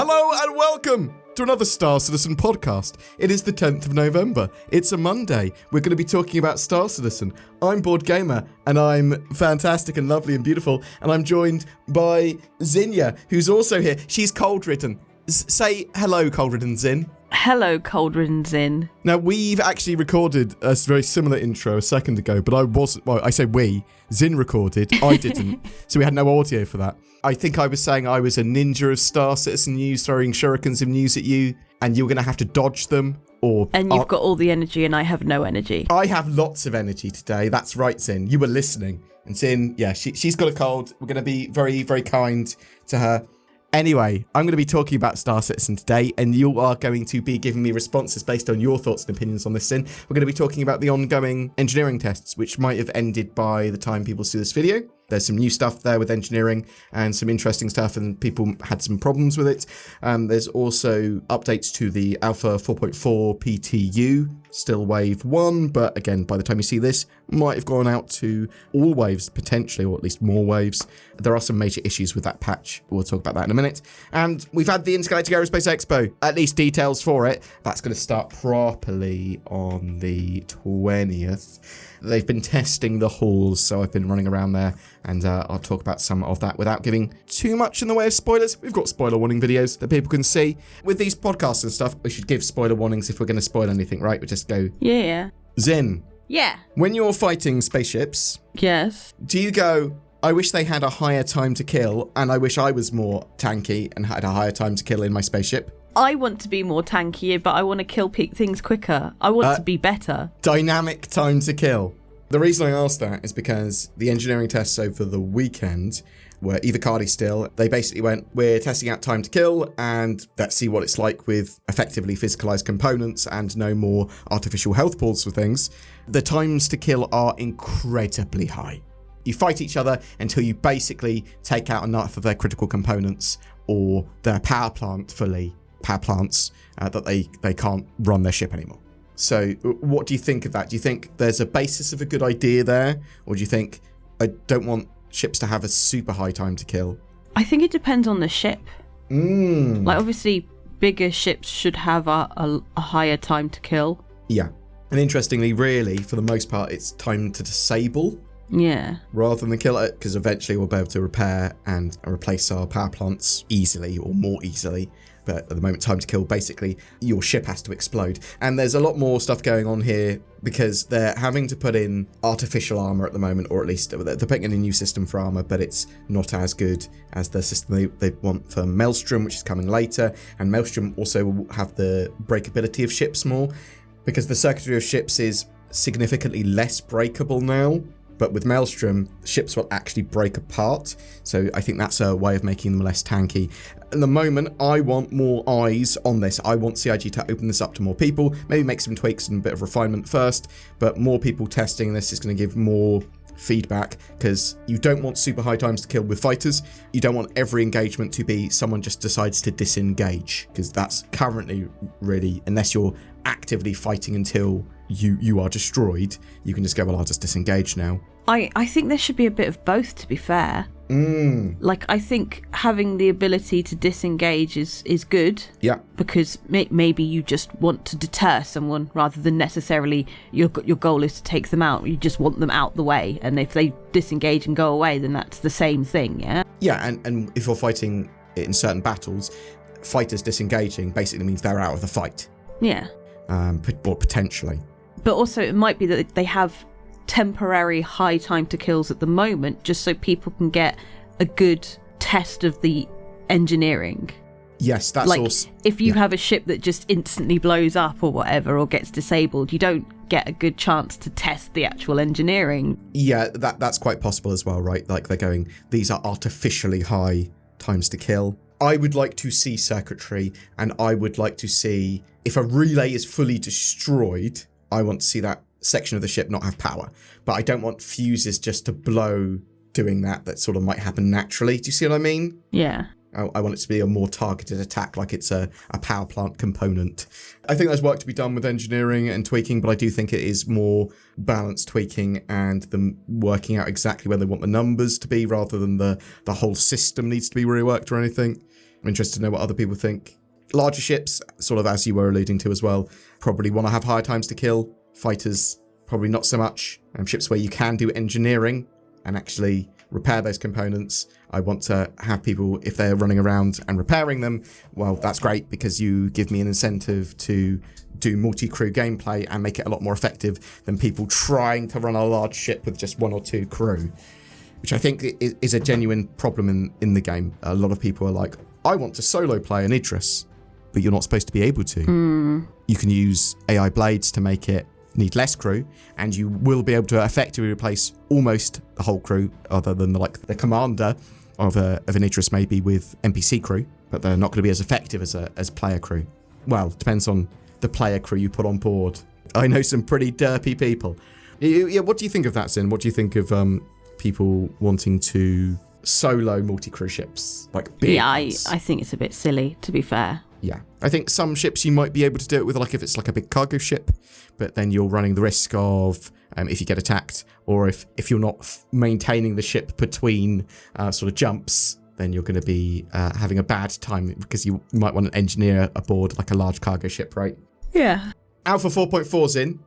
Hello and welcome to another Star Citizen podcast. It is the 10th of November. It's a Monday. We're going to be talking about Star Citizen. I'm BoredGamer, and I'm fantastic and lovely and beautiful, and I'm joined by Zinnia, who's also here. She's cold-ridden. Say hello, cold-ridden Zin. Hello, cold-ridden Zin. Now, we've actually recorded a very similar intro a second ago, but I say we. Zin recorded, I didn't, so we had no audio for that. I think I was saying I was a ninja of Star Citizen news, throwing shurikens of news at you, and you were going to have to dodge them, And you've got all the energy, and I have no energy. I have lots of energy today. That's right, Zin. You were listening. And Zin, yeah, she's got a cold. We're going to be very, very kind to her. Anyway, I'm going to be talking about Star Citizen today, and you are going to be giving me responses based on your thoughts and opinions on this, Sin. We're going to be talking about the ongoing engineering tests, which might have ended by the time people see this video. There's some new stuff there with engineering and some interesting stuff, and people had some problems with it. There's also updates to the Alpha 4.4 PTU, still Wave 1, but again, by the time you see this, might have gone out to all waves, potentially, or at least more waves. There are some major issues with that patch. We'll talk about that in a minute. And we've had the Intergalactic Aerospace Expo, at least details for it. That's going to start properly on the 20th. They've been testing the halls, so I've been running around there, and I'll talk about some of that without giving too much in the way of spoilers. We've got spoiler warning videos that people can see. With these podcasts and stuff, we should give spoiler warnings if we're going to spoil anything, right? We just go... Yeah. Zin. Yeah. When you're fighting spaceships... Yes. Do you go, I wish they had a higher time to kill, and I wish I was more tanky and had a higher time to kill in my spaceship? I want to be more tanky, but I want to kill things quicker. I want to be better. Dynamic time to kill. The reason I asked that is because the engineering tests over the weekend were Evocati still. They basically went, we're testing out time to kill, and let's see what it's like with effectively physicalized components and no more artificial health pools for things. The times to kill are incredibly high. You fight each other until you basically take out enough of their critical components or their power plants that they can't run their ship anymore. So what do you think of that? Do you think there's a basis of a good idea there? Or do you think, I don't want ships to have a super high time to kill? I think it depends on the ship. Like, obviously, bigger ships should have a higher time to kill. Yeah. And interestingly, really, for the most part, it's time to disable. Yeah. Rather than kill it, because eventually we'll be able to repair and replace our power plants easily or more easily. But at the moment, time to kill, basically, your ship has to explode. And there's a lot more stuff going on here because they're having to put in artificial armor at the moment, or at least they're putting in a new system for armor, but it's not as good as the system they want for Maelstrom, which is coming later. And Maelstrom also will have the breakability of ships more because the circuitry of ships is significantly less breakable now. But with Maelstrom, ships will actually break apart. So I think that's a way of making them less tanky. At the moment, I want more eyes on this. I want CIG to open this up to more people, maybe make some tweaks and a bit of refinement first, but more people testing this is going to give more feedback because you don't want super high times to kill with fighters. You don't want every engagement to be someone just decides to disengage because that's currently really, unless you're actively fighting until you are destroyed, you can just go, well, I'll just disengage now. I think there should be a bit of both, to be fair. Like, I think having the ability to disengage is good. Yeah. Because maybe you just want to deter someone rather than necessarily your goal is to take them out. You just want them out the way. And if they disengage and go away, then that's the same thing, yeah? Yeah, and if you're fighting in certain battles, fighters disengaging basically means they're out of the fight. Yeah. Or potentially. But also it might be that they have temporary high time to kills at the moment just so people can get a good test of the engineering. Yes, that's like also... if you have a ship that just instantly blows up or whatever or gets disabled, you don't get a good chance to test the actual engineering. Yeah, that's quite possible as well, right? Like they're going, these are artificially high times to kill. I would like to see circuitry, and I would like to see, if a relay is fully destroyed, I want to see that section of the ship not have power. But I don't want fuses just to blow doing that sort of might happen naturally. Do you see what I mean? Yeah. I want it to be a more targeted attack, like it's a power plant component. I think there's work to be done with engineering and tweaking, but I do think it is more balanced tweaking and them working out exactly where they want the numbers to be rather than the whole system needs to be reworked or anything. I'm interested to know what other people think. Larger ships, sort of as you were alluding to as well, probably want to have higher times to kill. Fighters, probably not so much. Ships where you can do engineering and actually repair those components. I want to have people, if they're running around and repairing them, well, that's great because you give me an incentive to do multi-crew gameplay and make it a lot more effective than people trying to run a large ship with just 1 or 2 crew, which I think is a genuine problem in the game. A lot of people are like, I want to solo play an Idris, but you're not supposed to be able to. You can use AI blades to make it need less crew, and you will be able to effectively replace almost the whole crew, other than the commander of an Idris maybe with NPC crew, but they're not going to be as effective as player crew. Well, it depends on the player crew you put on board. I know some pretty derpy people. Yeah, what do you think of that, Sin? What do you think of people wanting to solo multi-crew ships? Like big ones? I think it's a bit silly, to be fair. Yeah, I think some ships you might be able to do it with, like if it's like a big cargo ship, but then you're running the risk of if you get attacked, or if you're not maintaining the ship between sort of jumps, then you're going to be having a bad time because you might want an engineer aboard like a large cargo ship, right? Yeah. Alpha 4.4's in.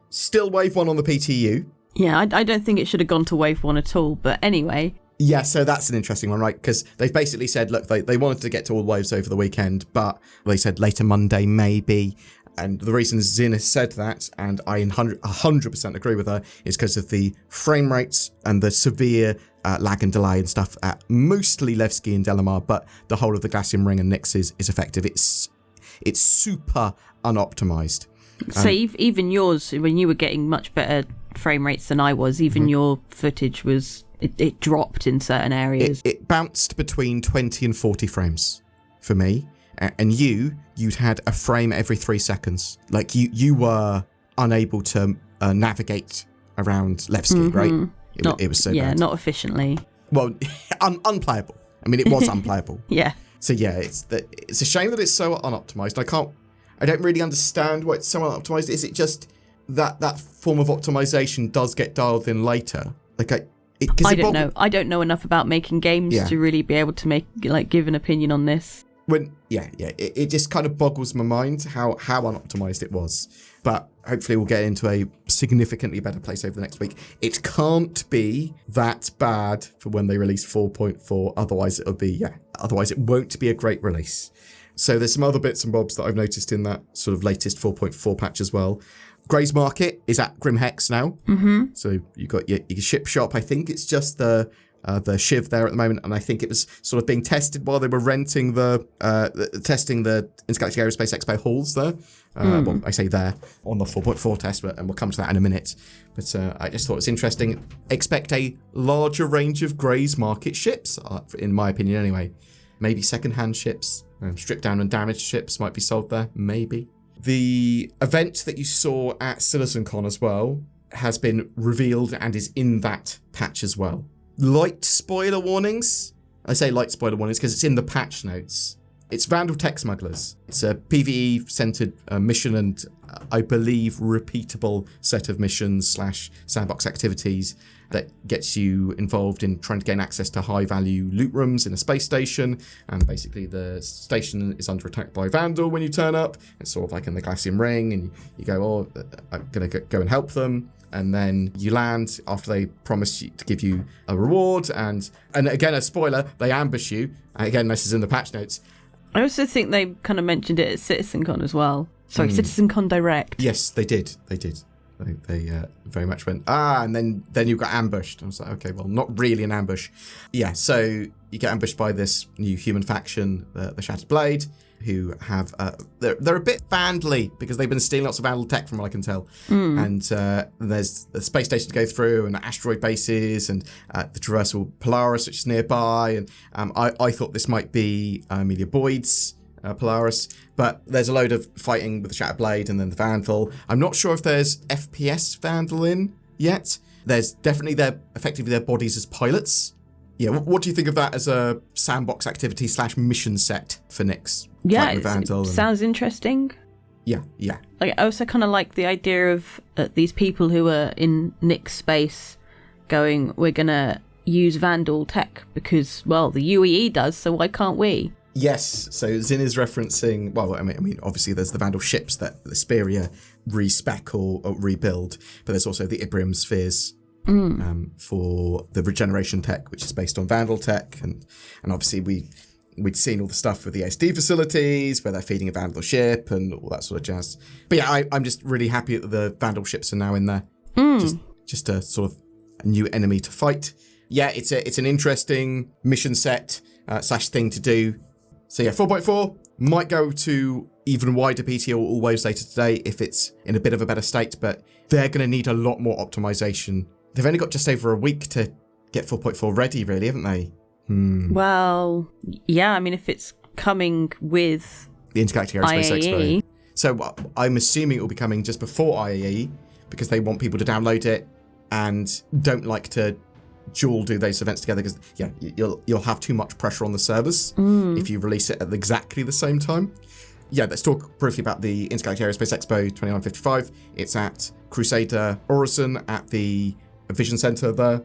Still wave 1 on the PTU. Yeah, I don't think it should have gone to wave 1 at all, but anyway. Yeah, so that's an interesting one, right? Because they've basically said, look, they wanted to get to all waves over the weekend, but they said later Monday, maybe. And the reason Zin has said that, and I 100% agree with her, is because of the frame rates and the severe lag and delay and stuff at mostly Levski and Delamar, but the whole of the Glacium Ring and Nyx is effective. It's super unoptimized. So even yours, when you were getting much better frame rates than I was, even your footage was... It dropped in certain areas. It bounced between 20 and 40 frames for me. And you'd had a frame every 3 seconds. Like you were unable to navigate around Levski, right? It was so bad. Not efficiently. Well, unplayable. I mean, it was unplayable. Yeah. So yeah, it's a shame that it's so unoptimized. I don't really understand why it's so unoptimized. Is it just that form of optimization does get dialed in later? I don't know enough about making games to really be able to give an opinion on this. It just kind of boggles my mind how unoptimized it was. But hopefully we'll get into a significantly better place over the next week. It can't be that bad for when they release 4.4. Otherwise it won't be a great release. So there's some other bits and bobs that I've noticed in that sort of latest 4.4 patch as well. Grey's Market is at Grim Hex now. So you've got your ship shop. I think it's just the Shiv there at the moment, and I think it was sort of being tested while they were renting testing the Intergalactic Aerospace Expo halls there. Well, I say there on the 4.4 test, and we'll come to that in a minute. But I just thought it was interesting. Expect a larger range of Grey's Market ships, in my opinion anyway. Maybe second-hand ships, stripped down and damaged ships might be sold there, maybe. The event that you saw at CitizenCon as well has been revealed and is in that patch as well. Light spoiler warnings. I say light spoiler warnings because it's in the patch notes. It's Vanduul Tech Smugglers. It's a PvE-centered mission and I believe repeatable set of missions / sandbox activities that gets you involved in trying to gain access to high-value loot rooms in a space station. And basically the station is under attack by Vanduul when you turn up. It's sort of like in the Glacium Ring and you go, I'm going to go and help them. And then you land after they promise you to give you a reward. And again, a spoiler, they ambush you. And again, this is in the patch notes. I also think they kind of mentioned it at CitizenCon as well. Sorry, CitizenCon Direct. Yes, they did. They very much went, and then you got ambushed. I was like, okay, well, not really an ambush. Yeah, so you get ambushed by this new human faction, the Shattered Blade, who have, they're a bit Vandally because they've been stealing lots of Vandal tech from what I can tell. And there's a space station to go through and asteroid bases and the traversal Polaris, which is nearby. And I thought this might be Amelia Boyd's Polaris, but there's a load of fighting with the Shattered Blade and then the Vandal. I'm not sure if there's FPS Vandal in yet. There's definitely effectively their bodies as pilots. Yeah, what do you think of that as a sandbox activity / mission set for Nyx? Yeah, it sounds interesting. Yeah. I also kind of like the idea of these people who are in Nyx space going, we're going to use Vanduul tech because, well, the UEE does, so why can't we? Yes, so Zin is referencing, well, I mean, obviously there's the Vanduul ships that the Speria respec or rebuild, but there's also the Imperium spheres for the regeneration tech, which is based on Vanduul tech, and obviously we'd seen all the stuff with the ASD facilities where they're feeding a Vanduul ship and all that sort of jazz. But yeah, I'm just really happy that the Vanduul ships are now in there. Just a sort of a new enemy to fight. Yeah, it's an interesting mission set / thing to do. So yeah, 4.4 might go to even wider PT or waves later today if it's in a bit of a better state, but they're going to need a lot more optimization. They've only got just over a week to get 4.4 ready, really, haven't they? Well, yeah, I mean, if it's coming with the Intergalactic Aerospace IAE. Expo. So I'm assuming it will be coming just before IAE because they want people to download it and don't like to dual do those events together because you'll have too much pressure on the servers if you release it at exactly the same time. Yeah, let's talk briefly about the Intergalactic Aerospace Expo 2955. It's at Crusader Orison at the Vision Center there.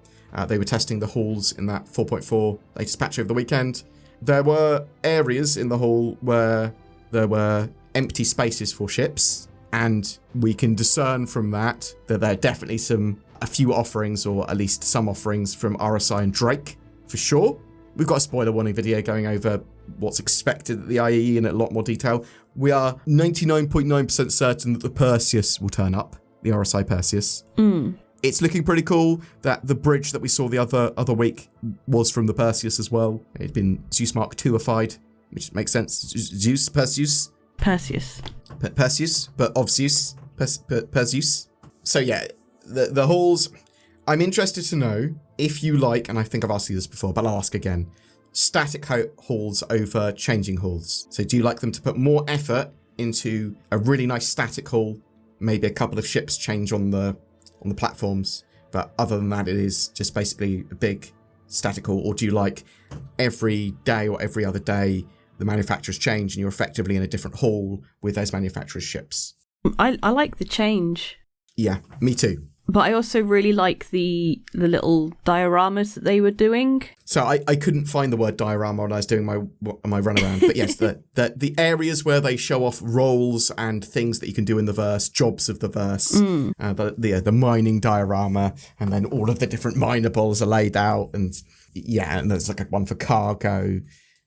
They were testing the halls in that 4.4 latest patch over the weekend. There were areas in the hall where there were empty spaces for ships, and we can discern from that there are definitely a few offerings, or at least some offerings from RSI and Drake, for sure. We've got a spoiler warning video going over what's expected at the IAE in a lot more detail. We are 99.9% certain that the Perseus will turn up, the RSI Perseus. It's looking pretty cool that the bridge that we saw the other week was from the Perseus as well. It'd been Zeus Mark II-ified, which makes sense. Perseus, but of Zeus. Perseus. So yeah, the halls, I'm interested to know if you like, and I think I've asked you this before, but I'll ask again, static halls over changing halls. So do you like them to put more effort into a really nice static hall, maybe a couple of ships change on the platforms, but other than that it is just basically a big static hall? Or do you like every day or every other day the manufacturers change and you're effectively in a different hall with those manufacturers' ships? I like the change. Yeah, me too. But I also really like the little dioramas that they were doing. So I couldn't find the word diorama when I was doing my runaround. But yes, the areas where they show off roles and things that you can do in the verse, jobs of the verse, the mining diorama, and then all of the different minables are laid out. And yeah, and there's like one for cargo.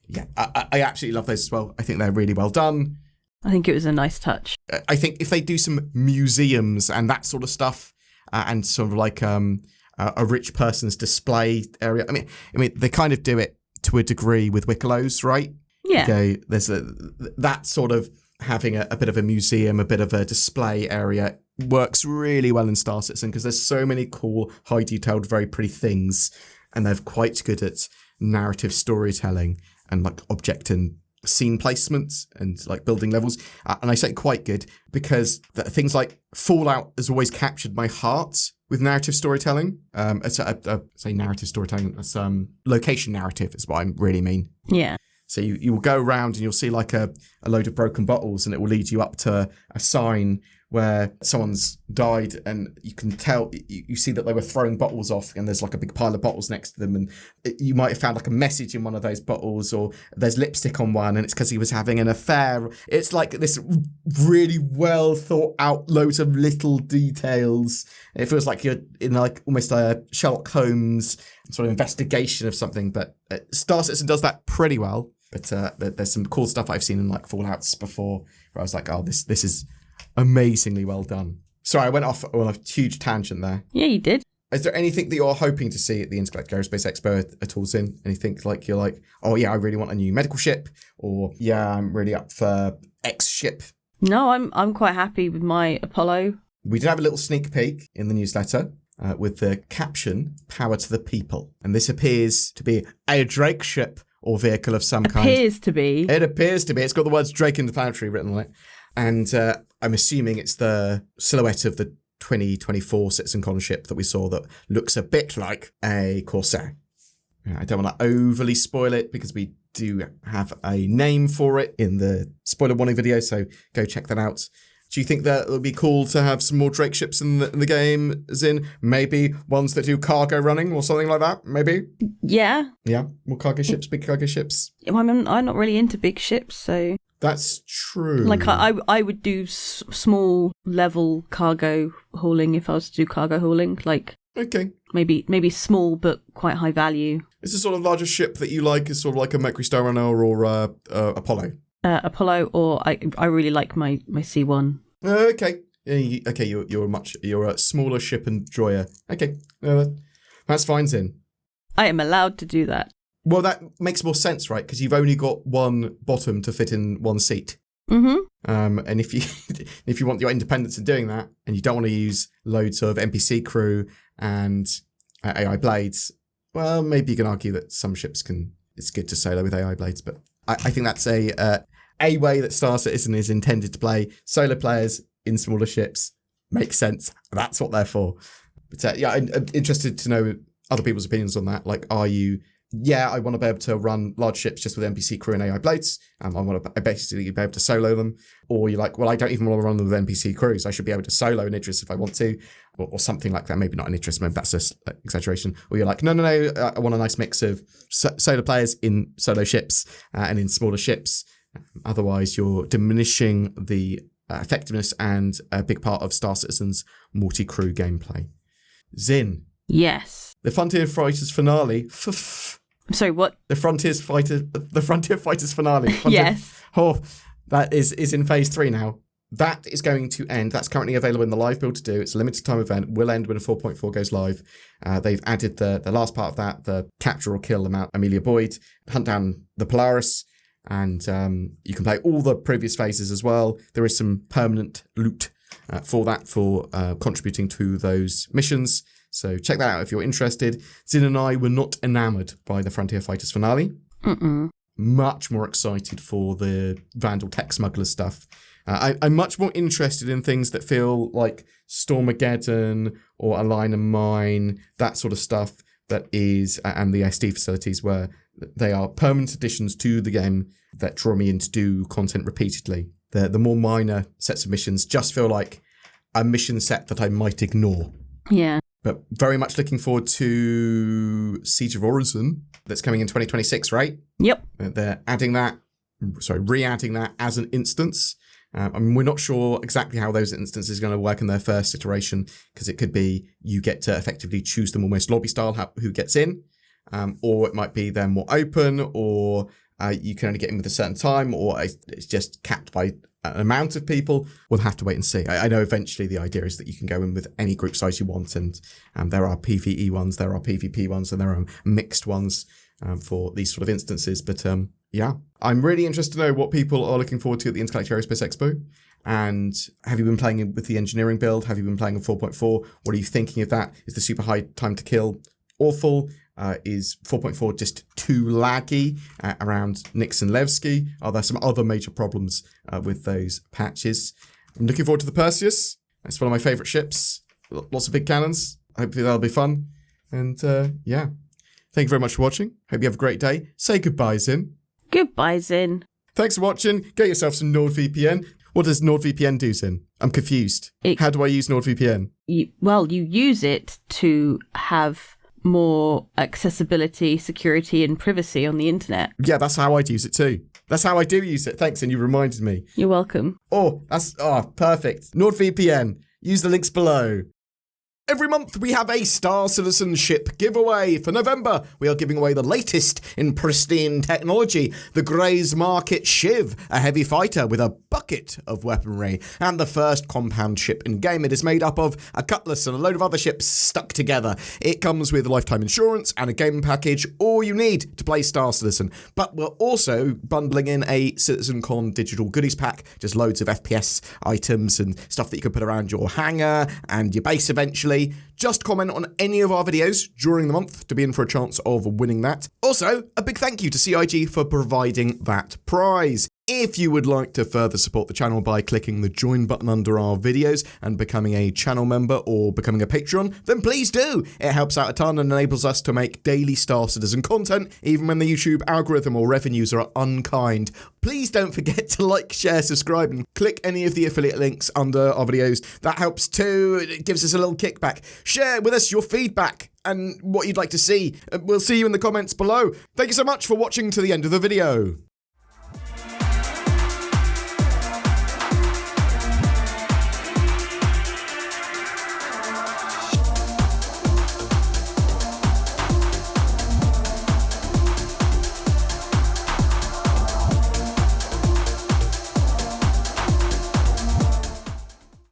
Yeah, I absolutely love those as well. I think they're really well done. I think it was a nice touch. I think if they do some museums and that sort of stuff, and sort of like a rich person's display area. I mean, they kind of do it to a degree with Wickelos, right? Yeah. Okay, there's that sort of having a bit of a museum, a bit of a display area works really well in Star Citizen because there's so many cool, high detailed, very pretty things, and they're quite good at narrative storytelling and like object and scene placements and like building levels. And I say quite good because things like Fallout has always captured my heart with narrative storytelling. Say narrative storytelling, that's location narrative is what I really mean. Yeah. So you will go around and you'll see like a load of broken bottles and it will lead you up to a sign where someone's died and you can tell, you see that they were throwing bottles off and there's like a big pile of bottles next to them and you might have found like a message in one of those bottles or there's lipstick on one and it's because he was having an affair. It's like this really well thought out loads of little details. It feels like you're in like almost a Sherlock Holmes sort of investigation of something, but Star Citizen does that pretty well. But there's some cool stuff I've seen in like Fallouts before where I was like, oh, this is amazingly well done. Sorry, I went off on a huge tangent there. Yeah, you did. Is there anything that you're hoping to see at the Intergalactic Aerospace Expo at all, Zin? Anything like you're like, oh yeah, I really want a new medical ship, or yeah, I'm really up for X ship? No, I'm quite happy with my Apollo. We did have a little sneak peek in the newsletter with the caption, "Power to the People," and this appears to be a Drake ship or vehicle of some kind. Appears to be. It appears to be. It's got the words Drake Interplanetary written on it. And I'm assuming it's the silhouette of the 2024 CitizenCon ship that we saw that looks a bit like a Corsair. I don't want to overly spoil it because we do have a name for it in the spoiler warning video, so go check that out. Do you think that it would be cool to have some more Drake ships in the game, as in maybe ones that do cargo running or something like that? Maybe? Yeah. Yeah, more cargo ships, big cargo ships. I'm not really into big ships, so... That's true. Like, I would do small level cargo hauling if I was to do cargo hauling. Like, okay. Maybe small but quite high value. Is the sort of largest ship that you like is sort of like a Mercury Star Runner or Apollo? Apollo, or I really like my C1. Okay. Okay, you're a smaller ship enjoyer. Okay. That's fine, Zin. I am allowed to do that. Well, that makes more sense, right? Because you've only got one bottom to fit in one seat. Mm-hmm. And if you want your independence in doing that, and you don't want to use loads of NPC crew and AI blades, well, maybe you can argue that some ships it's good to solo with AI blades, but I think that's a way that Star Citizen is intended to play. Solo players in smaller ships makes sense. That's what they're for. But yeah, I'm interested to know other people's opinions on that. Like, are you... Yeah, I want to be able to run large ships just with NPC crew and AI blades. I want to basically be able to solo them. Or you're like, well, I don't even want to run them with NPC crews. I should be able to solo an Idris if I want to, or something like that. Maybe not an Idris, maybe that's just an exaggeration. Or you're like, no, I want a nice mix of solo players in solo ships and in smaller ships. Otherwise, you're diminishing the effectiveness and a big part of Star Citizen's multi-crew gameplay. Zin. Yes. The Frontier Fighters finale. I'm sorry, what? The Frontier Fighters finale. Yes. Oh, that is in phase 3 now. That is going to end. That's currently available in the live build to do. It's a limited time event. Will end when a 4.4 goes live. They've added the last part of that, the capture or kill Amelia Boyd, hunt down the Polaris, and you can play all the previous phases as well. There is some permanent loot for contributing to those missions. So check that out if you're interested. Zin and I were not enamoured by the Frontier Fighters finale. Mm-mm. Much more excited for the Vanduul tech smuggler stuff. I'm much more interested in things that feel like Stormageddon or Align and Mine, that sort of stuff that is, and the SD facilities where they are permanent additions to the game that draw me in to do content repeatedly. The more minor sets of missions just feel like a mission set that I might ignore. Yeah. But very much looking forward to Siege of Orison that's coming in 2026, right? Yep. They're re-adding that as an instance. We're not sure exactly how those instances are going to work in their first iteration, because it could be you get to effectively choose them almost lobby style, who gets in, or it might be they're more open, or you can only get in with a certain time, or it's just capped by an amount of people. We'll have to wait and see. I know eventually the idea is that you can go in with any group size you want, and there are PvE ones, there are PvP ones, and there are mixed ones for these sort of instances. But yeah, I'm really interested to know what people are looking forward to at the Intergalactic Aerospace Expo. And have you been playing with the engineering build? Have you been playing in 4.4? What are you thinking of that? Is the super high time to kill awful? Is 4.4 just too laggy around Nixon Levski? Are there some other major problems with those patches? I'm looking forward to the Perseus. It's one of my favourite ships. Lots of big cannons. Hopefully that'll be fun. And yeah, thank you very much for watching. Hope you have a great day. Say goodbye, Zin. Goodbye, Zin. Thanks for watching. Get yourself some NordVPN. What does NordVPN do, Zin? I'm confused. How do I use NordVPN? You use it to have more accessibility, security, and privacy on the internet. Yeah, that's how I'd use it too. That's how I do use it. Thanks, and you reminded me. You're welcome. Perfect. NordVPN. Use the links below. Every month we have a Star Citizenship giveaway. For November, we are giving away the latest in pristine technology, the Grey's Market Shiv, a heavy fighter with a bucket of weaponry, and the first compound ship in game. It is made up of a cutlass and a load of other ships stuck together. It comes with lifetime insurance and a game package, all you need to play Star Citizen. But we're also bundling in a CitizenCon digital goodies pack, just loads of FPS items and stuff that you can put around your hangar and your base eventually. Just comment on any of our videos during the month to be in for a chance of winning that. Also, a big thank you to CIG for providing that prize. If you would like to further support the channel by clicking the join button under our videos and becoming a channel member or becoming a patron, then please do. It helps out a ton and enables us to make daily Star Citizen content, even when the YouTube algorithm or revenues are unkind. Please don't forget to like, share, subscribe, and click any of the affiliate links under our videos. That helps too. It gives us a little kickback. Share with us your feedback and what you'd like to see. We'll see you in the comments below. Thank you so much for watching to the end of the video.